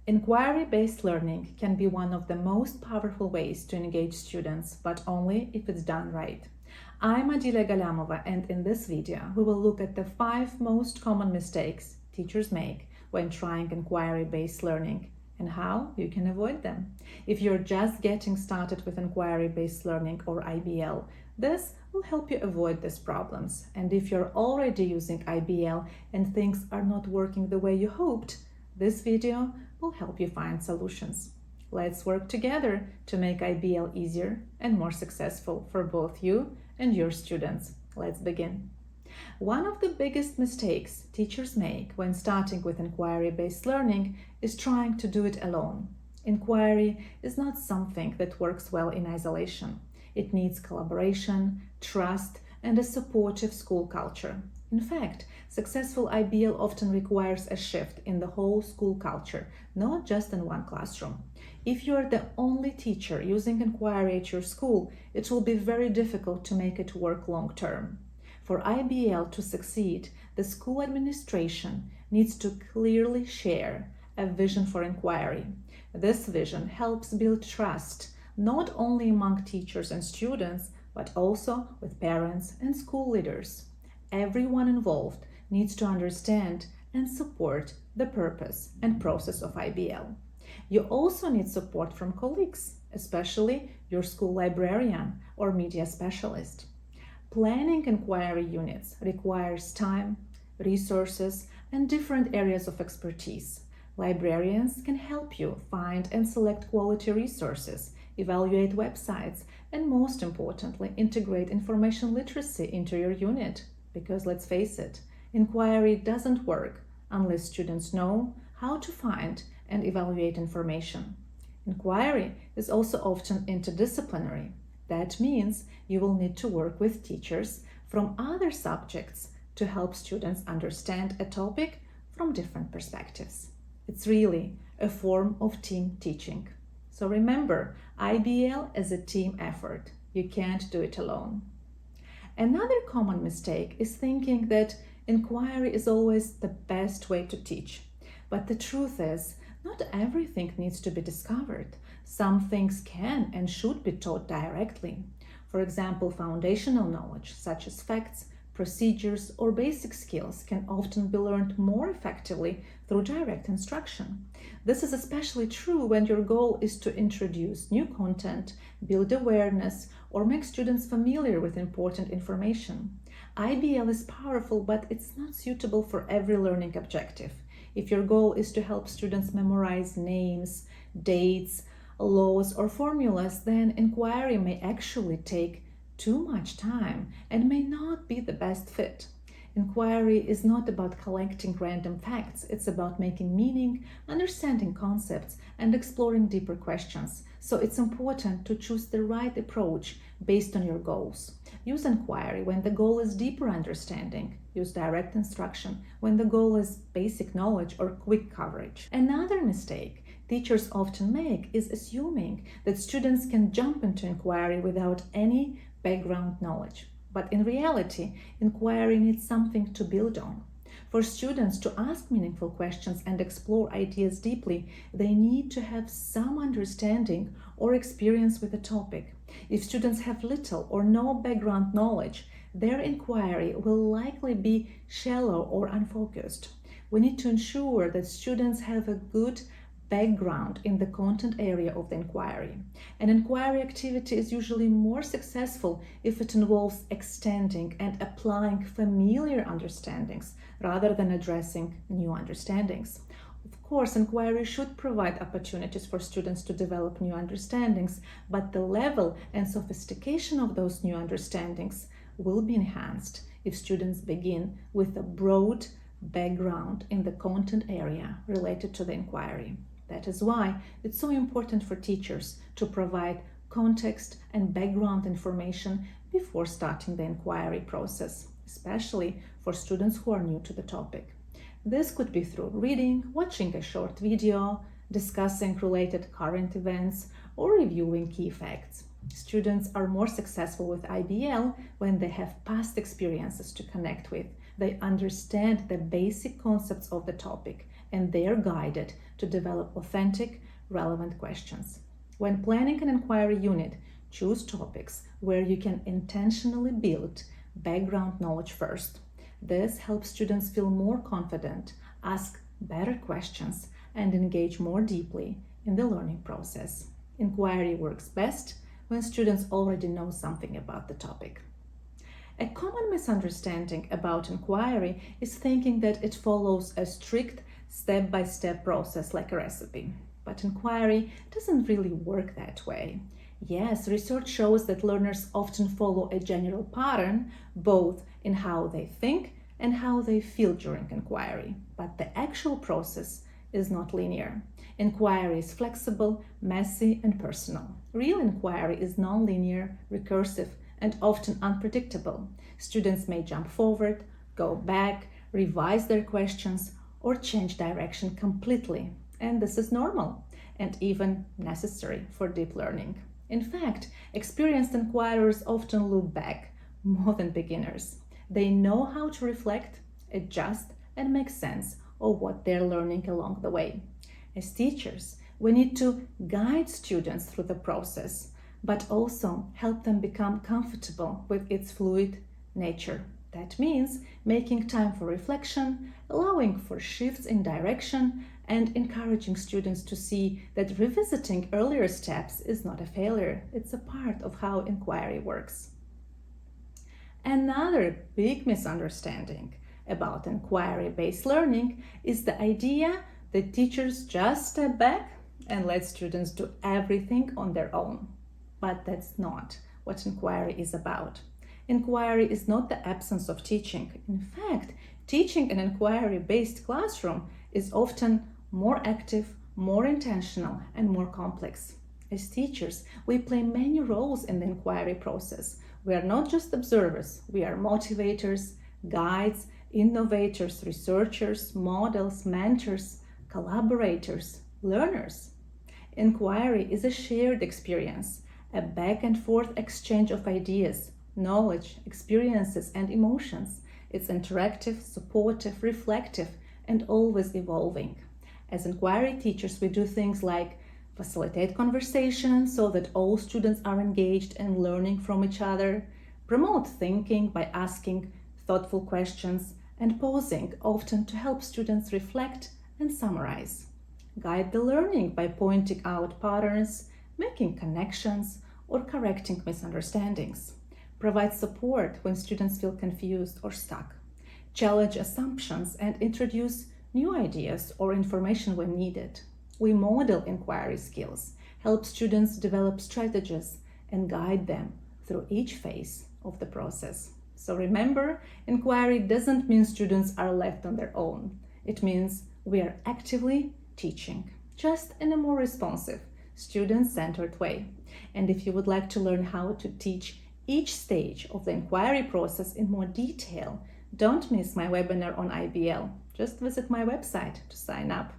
Inquiry-based learning can be one of the most powerful ways to engage students, but only if it's done right. I'm Adila Galamova, and in this video, we will look at the 5 most common mistakes teachers make when trying inquiry-based learning and how you can avoid them. If you're just getting started with inquiry-based learning or IBL, this will help you avoid these problems. And if you're already using IBL and things are not working the way you hoped, this video will help you find solutions. Let's work together to make IBL easier and more successful for both you and your students. Let's begin. One of the biggest mistakes teachers make when starting with inquiry-based learning is trying to do it alone. Inquiry is not something that works well in isolation. It needs collaboration, trust, and a supportive school culture. In fact, successful IBL often requires a shift in the whole school culture, not just in one classroom. If you're the only teacher using inquiry at your school, it will be very difficult to make it work long term. For IBL to succeed, the school administration needs to clearly share a vision for inquiry. This vision helps build trust, not only among teachers and students, but also with parents and school leaders. Everyone involved needs to understand and support the purpose and process of IBL. You also need support from colleagues, especially your school librarian or media specialist. Planning inquiry units requires time, resources, and different areas of expertise. Librarians can help you find and select quality resources, evaluate websites, and most importantly, integrate information literacy into your unit. Because let's face it, inquiry doesn't work unless students know how to find and evaluate information. Inquiry is also often interdisciplinary. That means you will need to work with teachers from other subjects to help students understand a topic from different perspectives. It's really a form of team teaching. So remember, IBL is a team effort. You can't do it alone. Another common mistake is thinking that inquiry is always the best way to teach. But the truth is, not everything needs to be discovered. Some things can and should be taught directly. For example, foundational knowledge, such as facts, procedures, or basic skills, can often be learned more effectively through direct instruction. This is especially true when your goal is to introduce new content, build awareness, or make students familiar with important information. IBL is powerful, but it's not suitable for every learning objective. If your goal is to help students memorize names, dates, laws, or formulas, then inquiry may actually take too much time and may not be the best fit. Inquiry is not about collecting random facts. It's about making meaning, understanding concepts, and exploring deeper questions. So it's important to choose the right approach based on your goals. Use inquiry when the goal is deeper understanding. Use direct instruction when the goal is basic knowledge or quick coverage. Another mistake teachers often make is assuming that students can jump into inquiry without any background knowledge. But in reality, inquiry needs something to build on. For students to ask meaningful questions and explore ideas deeply, they need to have some understanding or experience with the topic. If students have little or no background knowledge, their inquiry will likely be shallow or unfocused. We need to ensure that students have a good background in the content area of the inquiry. An inquiry activity is usually more successful if it involves extending and applying familiar understandings rather than addressing new understandings. Of course, inquiry should provide opportunities for students to develop new understandings, but the level and sophistication of those new understandings will be enhanced if students begin with a broad background in the content area related to the inquiry. That is why it's so important for teachers to provide context and background information before starting the inquiry process, especially for students who are new to the topic. This could be through reading, watching a short video, discussing related current events, or reviewing key facts. Students are more successful with IBL when they have past experiences to connect with. They understand the basic concepts of the topic and they are guided to develop authentic, relevant questions. When planning an inquiry unit, choose topics where you can intentionally build background knowledge first. This helps students feel more confident, ask better questions, and engage more deeply in the learning process. Inquiry works best when students already know something about the topic. A common misunderstanding about inquiry is thinking that it follows a strict step-by-step process like a recipe. But inquiry doesn't really work that way. Yes, research shows that learners often follow a general pattern, both in how they think and how they feel during inquiry. But the actual process is not linear. Inquiry is flexible, messy, and personal. Real inquiry is non-linear, recursive, and often unpredictable. Students may jump forward, go back, revise their questions, or change direction completely. And this is normal and even necessary for deep learning. In fact, experienced inquirers often look back more than beginners. They know how to reflect, adjust, and make sense of what they're learning along the way. As teachers, we need to guide students through the process, but also help them become comfortable with its fluid nature. That means making time for reflection, allowing for shifts in direction, and encouraging students to see that revisiting earlier steps is not a failure, it's a part of how inquiry works. Another big misunderstanding about inquiry-based learning is the idea that teachers just step back and let students do everything on their own. But that's not what inquiry is about. Inquiry is not the absence of teaching. In fact, teaching an inquiry-based classroom is often more active, more intentional, and more complex. As teachers, we play many roles in the inquiry process. We are not just observers, we are motivators, guides, innovators, researchers, models, mentors, collaborators, learners. Inquiry is a shared experience, a back and forth exchange of ideas, knowledge, experiences, and emotions. It's interactive, supportive, reflective, and always evolving. As inquiry teachers, we do things like facilitate conversation so that all students are engaged and learning from each other, promote thinking by asking thoughtful questions, and pausing often to help students reflect and summarize. Guide the learning by pointing out patterns, making connections, or correcting misunderstandings. Provide support when students feel confused or stuck. Challenge assumptions and introduce new ideas or information when needed. We model inquiry skills, help students develop strategies, and guide them through each phase of the process. So remember, inquiry doesn't mean students are left on their own. It means we are actively teaching, just in a more responsive, student-centered way. And if you would like to learn how to teach each stage of the inquiry process in more detail, don't miss my webinar on IBL. Just visit my website to sign up.